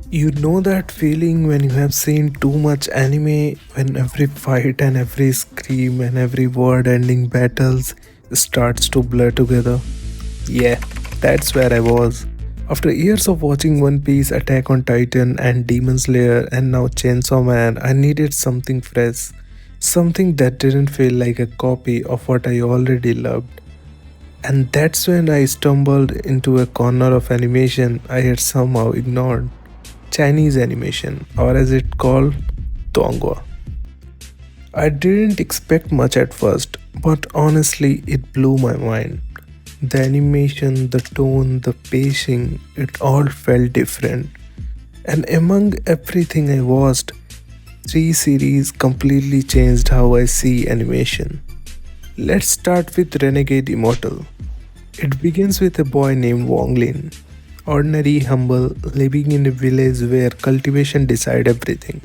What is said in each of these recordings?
You know that feeling when you have seen too much anime, when every fight and every scream and every word ending battles starts to blur together? Yeah, that's where I was. After years of watching One Piece, Attack on Titan, and Demon Slayer, and now Chainsaw Man, I needed something fresh. Something that didn't feel like a copy of what I already loved. And that's when I stumbled into a corner of animation I had somehow ignored. Chinese animation, or as it's called, Donghua. I didn't expect much at first, but honestly, it blew my mind. The animation, the tone, the pacing, it all felt different. And among everything I watched, three series completely changed how I see animation. Let's start with Renegade Immortal. It begins with a boy named Wong Lin, ordinary, humble, living in a village where cultivation decides everything.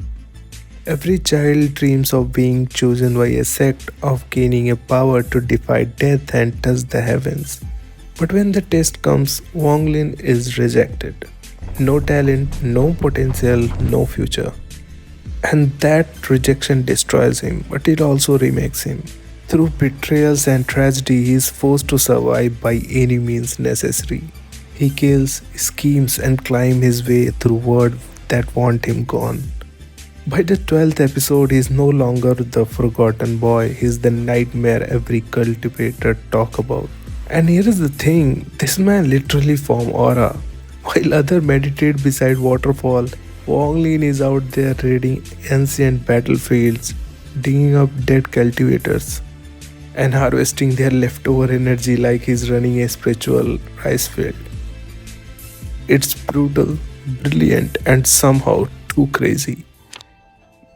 Every child dreams of being chosen by a sect, of gaining a power to defy death and touch the heavens. But when the test comes, Wong Lin is rejected. No talent, no potential, no future. And that rejection destroys him, but it also remakes him. Through betrayals and tragedy, he is forced to survive by any means necessary. He kills, schemes, and climbs his way through worlds that want him gone. By the 12th episode, he is no longer the forgotten boy, he is the nightmare every cultivator talk about. And here is the thing, this man literally form aura. While others meditate beside waterfall, Wong Lin is out there raiding ancient battlefields, digging up dead cultivators, and harvesting their leftover energy like he's running a spiritual rice field. It's brutal, brilliant, and somehow too crazy.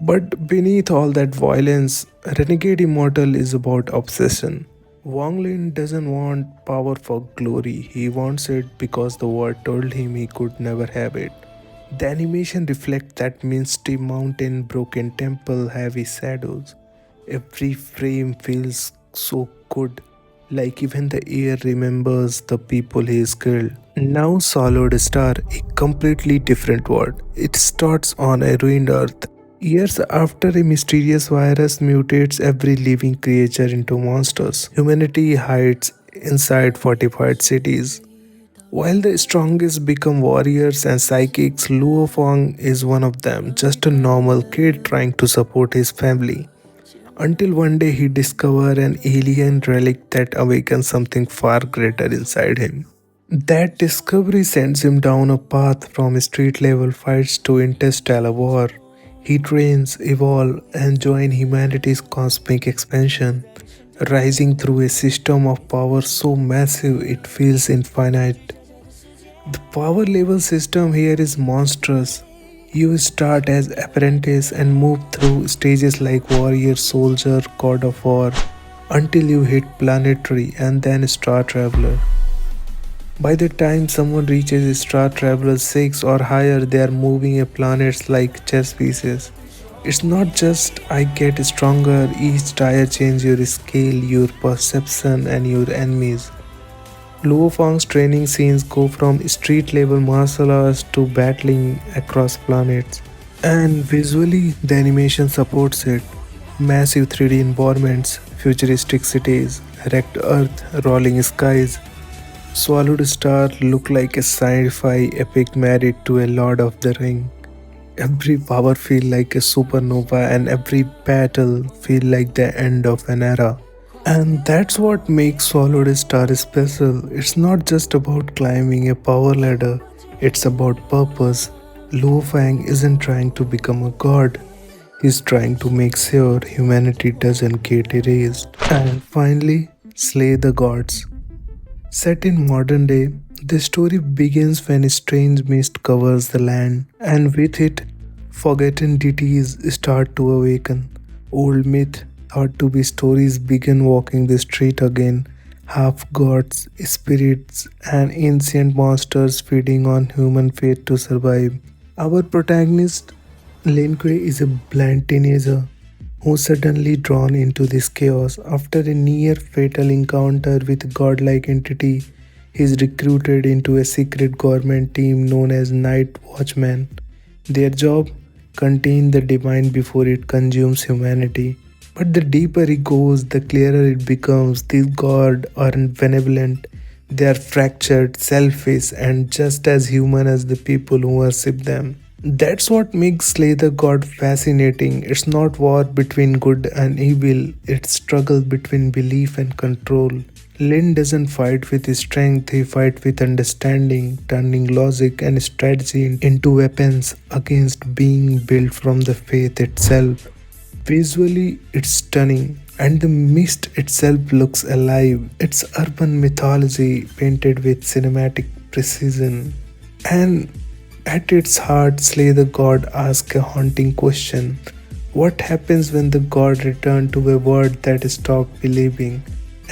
But beneath all that violence, Renegade Immortal is about obsession. Wang Lin doesn't want power for glory, he wants it because the world told him he could never have it. The animation reflects that misty mountain, broken temple, heavy shadows. Every frame feels so good, like even the air remembers the people he has killed. Now, Solid Star, a completely different world. It starts on a ruined earth. Years after a mysterious virus mutates every living creature into monsters, humanity hides inside fortified cities. While the strongest become warriors and psychics, Luo Fang is one of them, just a normal kid trying to support his family. Until one day he discovers an alien relic that awakens something far greater inside him. That discovery sends him down a path from street level fights to interstellar war. He trains, evolves, and joins humanity's cosmic expansion, rising through a system of power so massive it feels infinite. The power level system here is monstrous. You start as apprentice and move through stages like warrior, soldier, god of war until you hit planetary and then star traveler. By the time someone reaches Star Traveler 6 or higher, they are moving a planets like chess pieces. It's not just I get stronger, each tier change your scale, your perception and your enemies. Luo Fang's training scenes go from street level martial arts to battling across planets. And visually, the animation supports it. Massive 3D environments, futuristic cities, wrecked earth, rolling skies. Swallowed Star looked like a sci-fi epic married to a Lord of the Ring. Every power feel like a supernova and every battle feel like the end of an era. And that's what makes Swallowed Star special. It's not just about climbing a power ladder, it's about purpose. Luo Fang isn't trying to become a god. He's trying to make sure humanity doesn't get erased. And finally, slay the gods. Set in modern day, the story begins when a strange mist covers the land, and with it, forgotten deities start to awaken. Old myth, thought to be stories, begin walking the street again. Half gods, spirits, and ancient monsters feeding on human faith to survive. Our protagonist, Lin Kuei, is a blind teenager who's suddenly drawn into this chaos. After a near fatal encounter with a godlike entity, he is recruited into a secret government team known as Night Watchman. Their job? Contain the divine before it consumes humanity. But the deeper it goes, the clearer it becomes. These gods aren't benevolent. They are fractured, selfish, and just as human as the people who worship them. That's what makes Slay the God fascinating. It's not war between good and evil, it's struggle between belief and control. Lin doesn't fight with strength, he fights with understanding, turning logic and strategy into weapons against being built from the faith itself. Visually, it's stunning, and the mist itself looks alive. It's urban mythology painted with cinematic precision. And at its heart, Slay the God asks a haunting question. What happens when the God returns to a world that stopped believing?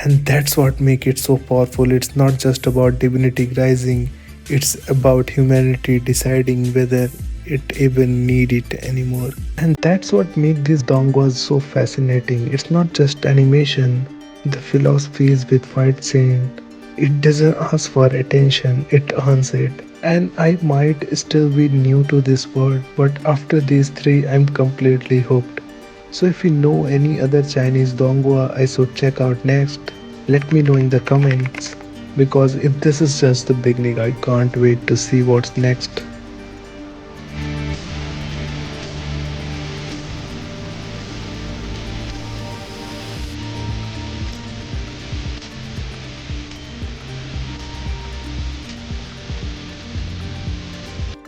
And that's what makes it so powerful. It's not just about divinity rising, it's about humanity deciding whether it even need it anymore. And that's what makes these donguas so fascinating. It's not just animation, the philosophy is with fight scene. It doesn't ask for attention, it earns it. And I might still be new to this world, but after these three, I'm completely hooked. So if you know any other Chinese donghua I should check out next, let me know in the comments. Because if this is just the beginning, I can't wait to see what's next.